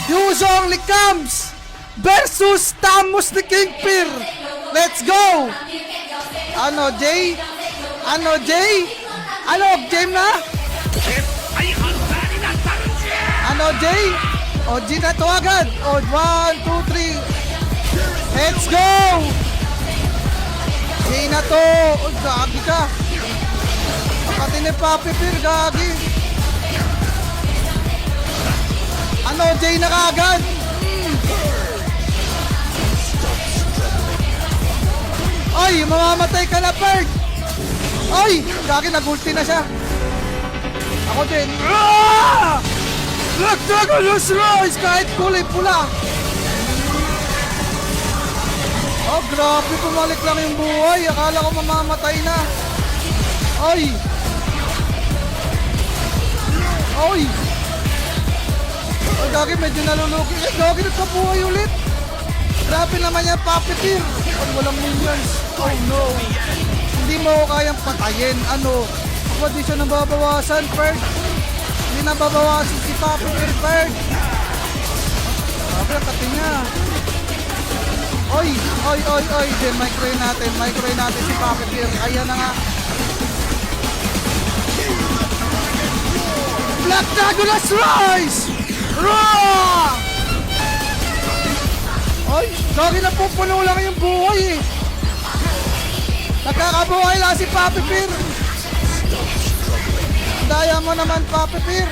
Yuzo only comes versus Tamos the Kingpir. Let's go! Ano, Jay? Ano, Jay? Ano, game na? Ano, Jay? O, G na to agad. O, 1, 2, 3. Let's go! Jay na to. O, gagi ka. Pati ni Papi Pir, gagi. Ano, Jay na kaagad. Ay, mamamatay ka na, Bird. Ay, gagi, nag-ulti na siya. Ako din. Nagtagulos Royce kahit kulay pula. Oh, grabe, pumalik lang yung buhay. Akala ko mamamatay na. Ay. Ay. Ay, gagi, medyo nalulugi. Ay, gagi, nagkabuhay ulit. Grabe naman yan, Papi Pir. Pag walang minions. Oh, no. Hindi mo ako kayang patayin. Ano? Ako di siya nababawasan, Bird. Hindi nababawasan si Papi Pir, Bird. Grabe, ang kati niya. Oy, oy, oy, oy. Then, micro natin si Papi Pir. Ayan na nga. Black Dragon's Rise! Raw! Ay, gagi na pupuno lang yung buhay eh. Nagkakabuhay lang si Papi Pir. Daya mo naman, Papi Pir.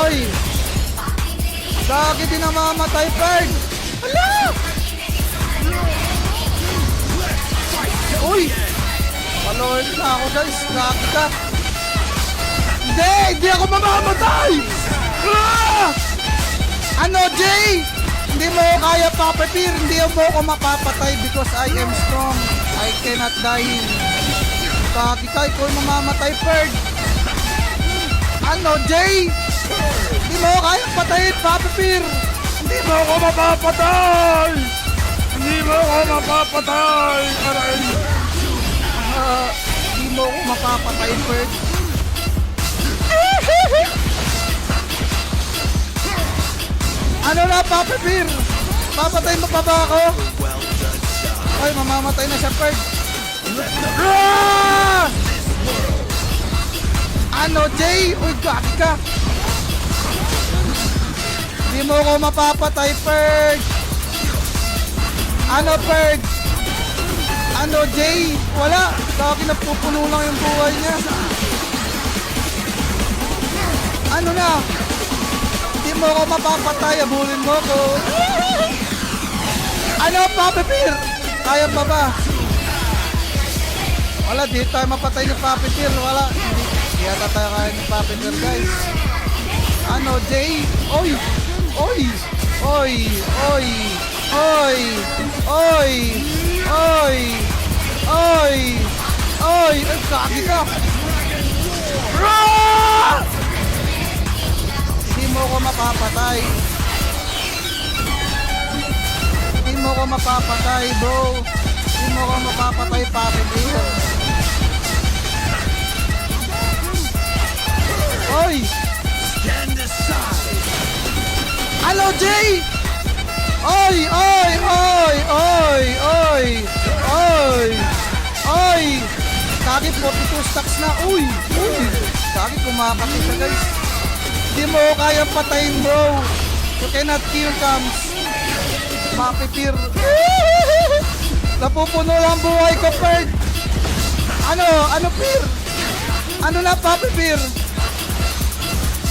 Oy! Gagi din namamatay, Bird. Hala! Uy! Palord na ako, guys. Gagi ka. Hindi ako mamamatay! Ah! Ano, Jay? Hindi mo kaya, Papi Pir. Hindi mo ako mapapatay because I am strong. I cannot die. Gagi ka, ikaw mamamatay, Bird. Ano, Jay? Hindi mo kaya patayin, Papi Pir. Hindi mo ako mapapatay! Hindi mo ako mapapatay! Aray! Hindi mo ako mapapatay, Bird. Ano na, Papi Pir? Papatay mo pa ba ako? Ay, mamamatay na siya, Bird. Ah! Ano, Jay? Uy, gagi ka. Hindi mo ako mapapatay, Bird. Ano, Bird? Ano, Jay? Wala. Gagi, napupuno lang yung buhay niya. Ano na? Hindi mo ako mapapatay, abulin mo ko. Ano, Papi Pir? Kaya pa ba? Wala, di tayo mapatay ni Papi Pir. Wala. Hindi yata tayo kaya ni Papi Pir, guys. Ano, Jay? Oy! Oy! Oy! Oy! Oy! Oy! Oy! Oy! Oy! Ay, kaki ka! Rah! Hindi mo ko mapapatay. Hindi mo ko mapapatay, bro. Hindi mo ko mapapatay, Papi Pir. Oy! Stand aside! Hello, Jay! Oy! Oy! Oy! Oy! Oy! Oy! Oy! Kagi, 42 stacks na. Uy! Uy! Kagi, kumakati siya, guys. Hindi mo kayang patayin, bro. You cannot kill comes. Papi Pir. Napupuno lang buhay ko, Bird. Ano? Ano, Pir? Ano na, Papi Pir?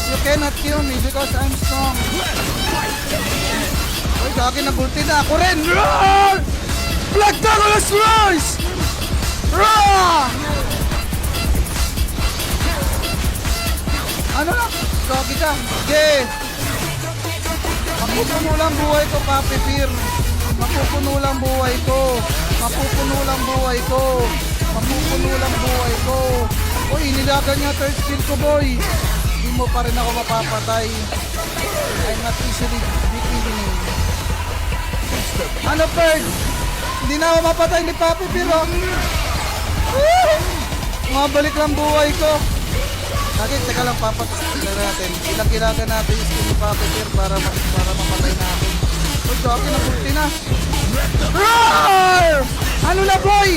You cannot kill me because I'm strong. Uy, gagi, nabulti na ako rin. Roar! Black Dragon's Rise! Roar! Ano na? Gagi ka. Yeah. Mapupuno lang buhay ko, Papi Pir. Mapupuno lang buhay ko. Mapupuno lang buhay ko. Mapupuno lang buhay ko. Uy, inilagan niya third skill ko, boy. Hindi mo pa rin ako mapapatay. I'm not easily beaten. Ano, Bird? Hindi na ako mapatay ni Papi Pir, oh. Mabalik lang buhay ko. Lagi, teka lang, papatuloy natin. Ilang-ilagan natin yung skin ni Papi Bear para mamatay natin. Uy, Jockey, nabulti na. Roar! Ano na, boy?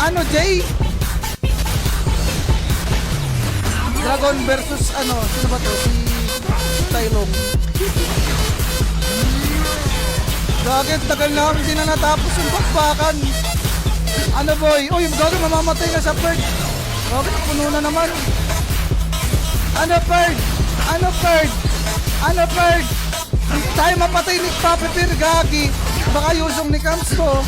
Ano, Jay? Dragon versus ano, sino ba to? Si Tylong. Bakit tagal na kami hindi na natapos yung bakbakan? Ano boy? Uy, gagawin mamamatay na sa Perd. Bakit puno na naman? Ano Perd? Ano Perd? Ano Perd? Hindi tayo mapatay ni Papi Bear, gagi. Baka yusong ni Camps ko.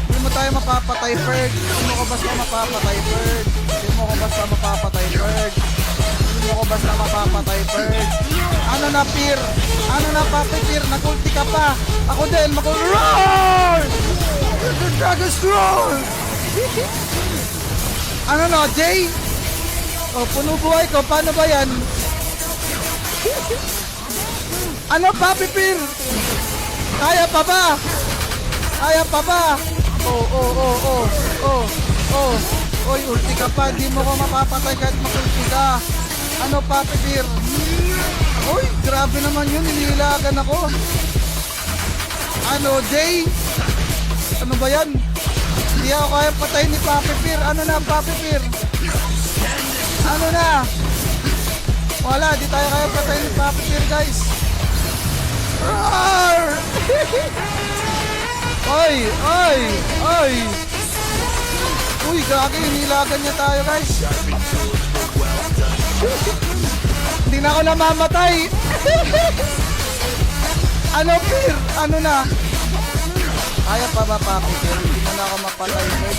Hindi mo tayo mapapatay, Perd. Hindi mo ko basta mapapatay, Perd. Hindi mo ko basta mapapatay, Perd. Hindi mo ko basta mapapatay, Perd. Ano na, Peer? Ano na, Papi Bear? Nagulti ka pa. Ako din, roar! The Dragon's Roar! Ano na, Jay? O, puno buhay ko. Paano ba yan? Ano, Papi Bear? Kaya pa ba? Kaya pa ba? Oy, ulti ka pa. Di mo ko mapapatay kahit makulti ka. Ano, Papi Bear? Uy, grabe naman yun. Nililagan ako. Ano, Jay? Ano ba yan? Hindi ako kaya patay ni Papi Bear. Ano na, Papi Bear? Ano na? Wala, di tayo kaya patay ni Papi Bear, guys. Roar! Oy! Uy, gagi, hinilagan niya tayo, guys. Hindi na ako namamatay. Ano, Bear? Ano na? Kaya pa ba, Papi Bear? Hindi na ako mapatay, guys.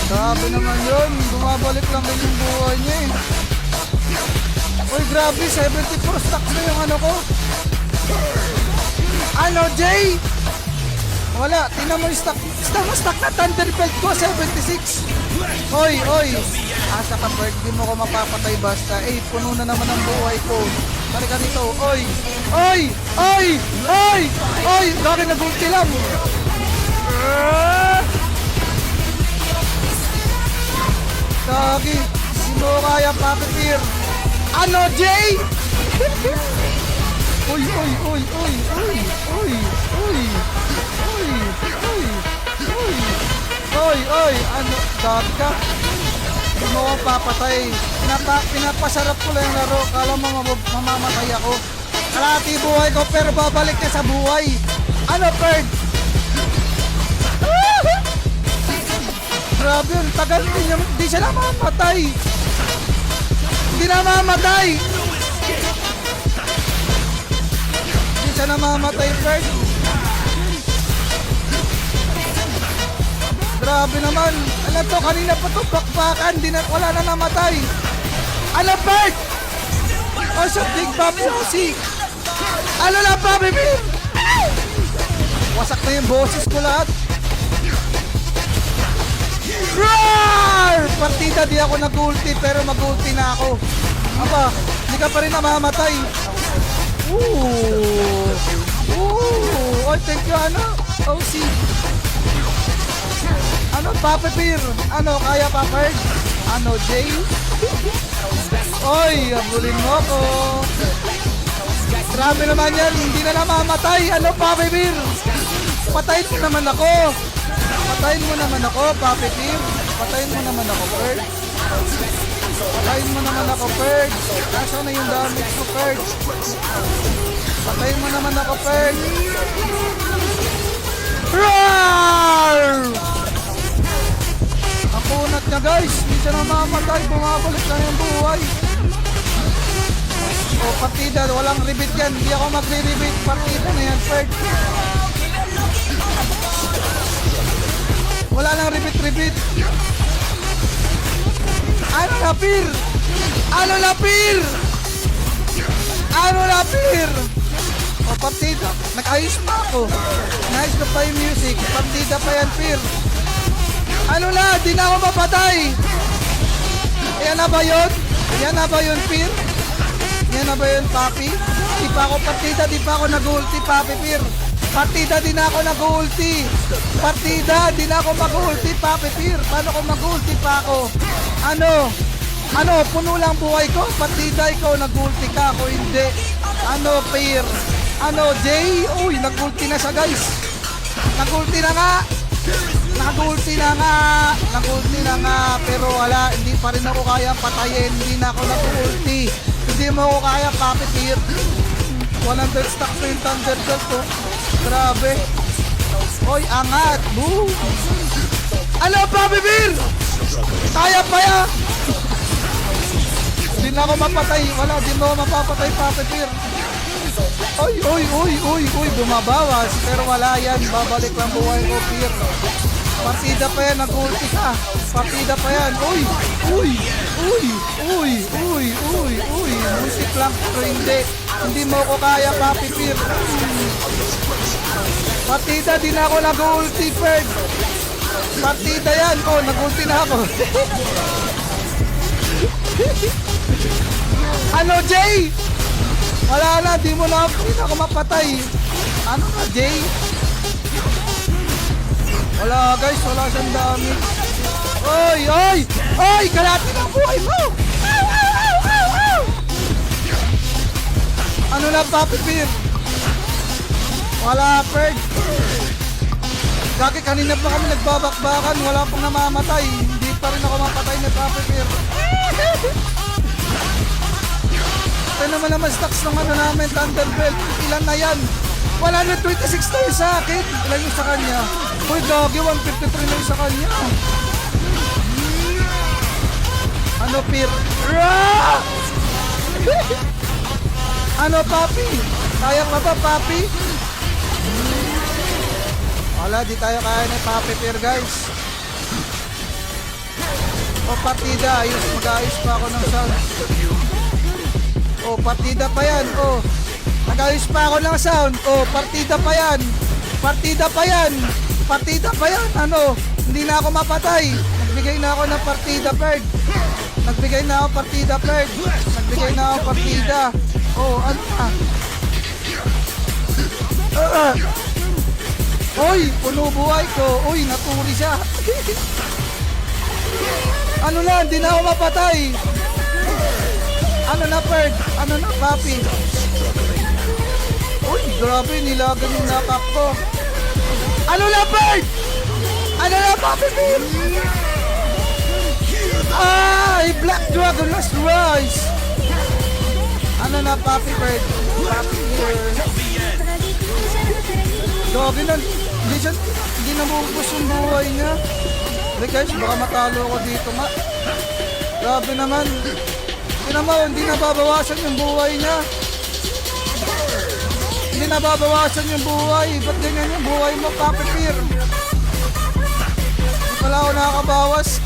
Grabe naman yun. Bumabalik lang din yung buhay niya eh. Uy, grabe. 74 stacks na yung ano ko. Ano, Jay? Wala. Tingnan mo yung stock. Stock na Thunderbelt ko. 76. Oy. Asa ka, Bert. Di mo ko mapapatay basta. Eh, puno na naman ang buhay ko. Balik ka dito. Oy. Bakit nag-ulti lang? Kagi, sino kaya, Papi Bear? Ano, Jay? Uy. Ano, dami ka? Hindi mo ako papatay. Pinapasarap ko lang yung laro. Kala mo mamamatay ako. Kalahati buhay ko pero babalik ka sa buhay. Ano, Perd? Grabe yun, tagal din yung, di siya namamatay. Hindi namamatay. Hindi siya namamatay, Fred. Grabe naman. Alam to, kanina pa to, bakbakan, wala na namatay. Ano, Fred? Oh, shot, big Papi Rossi. Ano na, Papi Bear? Wasak na yung boses ko lahat. Roar! Partida, di ako nag-ulti pero mag-ulti na ako. Aba, hindi ka pa rin namamatay. Oh, thank you, ano? OC. Ano, Papi Bear? Ano, kaya pa, Perd? Ano, Jay? Oy, abulin mo ko. Grabe naman yan, hindi na namamatay. Ano, Papi Bear? Patayin mo naman ako. Patayin mo naman ako, Papi Bear. Patayin mo naman ako, Perd. Patayin mo naman ako, Perd. Nasaan na yung damage ko, Perd? Patayin mo naman ako, Perd. Roar! Ang kunat niya, guys. Hindi siya namamatay. Bumabalik na yung buhay. O, partida. Walang rebit yan. Hindi ako magre-rebit. Partida na yan, Perd. Wala nang rebit. Ano na, Peer? Ano na, Peer? Ano na, Peer? O, partida. Nag-ayos pa ako. Nice ko pa yung music. Partida pa yan, Peer. Ano na? Di na ako mapatay. Yan na ba yun? Yan na ba yun, Peer? Yan na ba yun, Papi? Di pa ako partida. Di pa ako nag-ulti, Papi, Peer. Partida, di na ako nag-ulti. Partida, di na ako mag-ulti, Papi Bear. Paano ko mag-ulti pa ako? Ano? Ano, puno lang buhay ko? Partida ikaw, nag-ulti ka ako, hindi. Ano, pair? Ano, Jay? Uy, nag-ulti na siya, guys. Nag-ulti na nga. Nag-ulti na nga. Nag-ulti na nga. Pero wala, hindi pa rin ako kaya patayin. Hindi na ako nag-ulti. Hindi mo ako kaya, Papi Peer. 100 stacks na yung Thunderbolt ko. Grabe. Oy, angat. Boom. Ano, Papi Peer? Kaya pa yan. Hindi na ako mapatay. Wala, di mo ako mapapatay, Papi Peer. Oy, oy, oy, oy, oy, bumabawas. Pero wala yan. Babalik lang buhay ko, Peer. Partida pa yan, nag-ulti ka. Partida pa yan. Uy, uy, uy, uy, uy, uy, uy. Musik lang, pero hindi. Hindi mo ko kaya, Papi Peer. Partida, di na ako nag-ulti, Ferd. Partida yan. Oh, nag-ulti na ako. Ano, Jay? Wala na, di mo na ako mapatay. Ano na, Jay? Wala, guys, wala siyang dami. Oy, oy, oy, kalati ng buhay mo. Ow, ow, ow, ow, ow. Ano na, Papi Peer? Wala, Ferd. Gagi, kanina pa kami nagbabakbakan, wala pong namamatay. Hindi pa rin ako mapatay ni Papi Peer. Ito naman stocks ng ano namin, Thunderbolt. Ilan na yan? 126 na yun sa akin. Ilan yung sa kanya? Uy, Gagi, 153 na yun sa kanya. Ano, Peer? Ano, Papi? Kaya pa ba, Papi? Wala, di tayo kaya ni Papi Peer, guys. O, partida. Ayos, mag-ayos pa ako ng sound. O, partida pa yan. O, nag-ayos pa ako ng sound. O, partida pa yan. Partida pa yan. Partida pa yan. Ano, hindi na ako mapatay. Nagbigay na ako ng partida, Ferd. Nagbigay na ako partida, Ferd. Nagbigay na ako partida. O, ano na? Uy, puno buhay ko. Uy, naturi siya. Ano na, hindi na ako mapatay. Ano na, Ferd? Ano na, Papi? Uy, grabe, nilagan yung nakak ko. Ano na, Ferd? Ano na, Papi Peer? Ay, Black Dragon Last Rise. Ano na, Papi Ferd? Papi Peer. Grabe na, hindi na mabubos yung buhay niya. Hey guys, baka matalo ko dito nga. Grabe naman. Hindi nababawasan yung buhay niya. Hindi nababawasan yung buhay. Ba't ganyan yung buhay mo, Papi Peer? Hindi pala ako nakakabawas.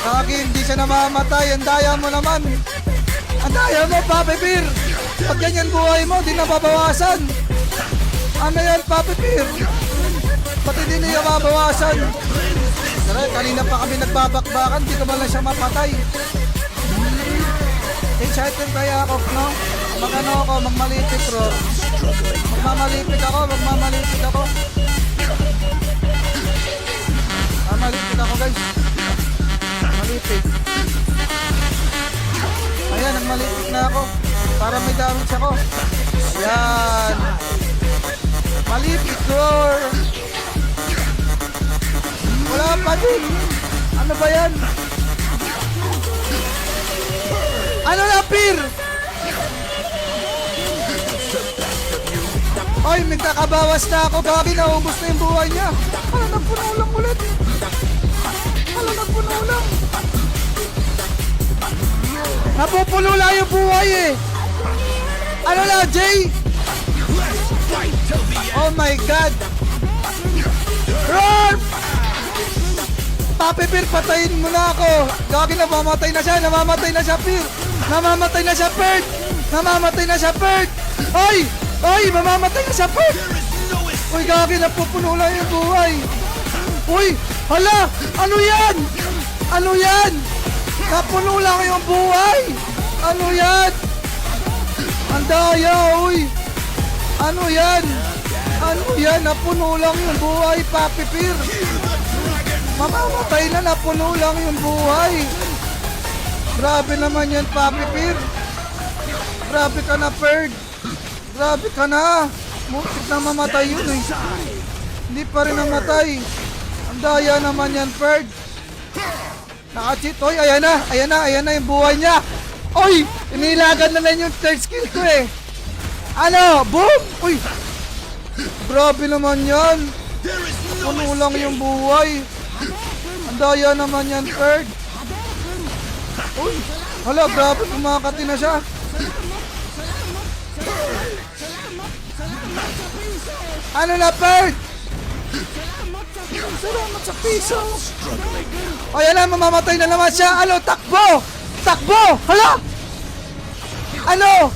Kagi, hindi siya namamatay. Ang daya mo naman. Ang daya mo, Papi Peer. Pag ganyan buhay mo, hindi nababawasan. Ano yan, Papi Peer? Pati hindi niya mabawasan. Kanina pa kami nagbabakbakan, di ko man lang siya mapatay. Excited kaya ako, no? Mag-ano ako, magmalipit, bro. Magmamalipit ako. Magmalipit ako, guys. Malipit. Ayan, nagmalipit na ako. Para may damage ako. Ayan. Malipit, roar. Wala pa din. Ano ba yan? Ano na, Peer? Oy, magkakabawas na ako. Gabi, naubos na yung buhay niya. Hala, nagpuno lang ulit. Napupuno lang yung buhay eh. Ano na, Jay? Oh my God. Roar! Papi Peer, patayin mo na ako. Gagi, namamatay na siya, Peer. Namamatay na siya, Ferd. Oy! Oy, mamamatay na siya, Ferd. Uy, Gagi, napupuno lang yung buhay. Uy, hala, ano yan? Napuno lang yung buhay. Ano yan? Ang daya, uy. Ano yan? Napuno lang yung buhay, Papi Peer. Mamamatay na, napuno lang yung buhay. Grabe naman yan, Papi Pir. Grabe ka na, Ferg. Grabe ka na. Muntik na mamatay yun eh. Hindi pa rin namatay. Ang daya naman yan, Ferg. Naka-cheat. Oy, ayan na yung buhay niya. Oy, inilagan na lang yung third skill ko eh. Ano? Boom! Uy! Grabe naman yan. Puno lang yung buhay. Ang daya naman yan, Ferg. Uy! Hala, grabe, kumakati na siya. Ano na, Ferg? Salamat sa piso. O, yan na, mamamatay na naman siya. Ano, takbo! Takbo! Hala! Ano?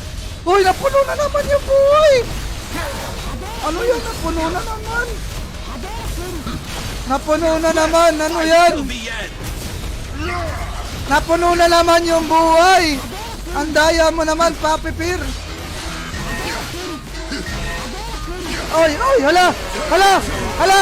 Uy, napuno na naman yung buhay. Ano yan? Napuno na naman. Napuno na naman. Ano yan? Napuno na naman yung buhay. Ang daya mo naman, Papi Pir. Oy, oy, hala! Hala! Hala!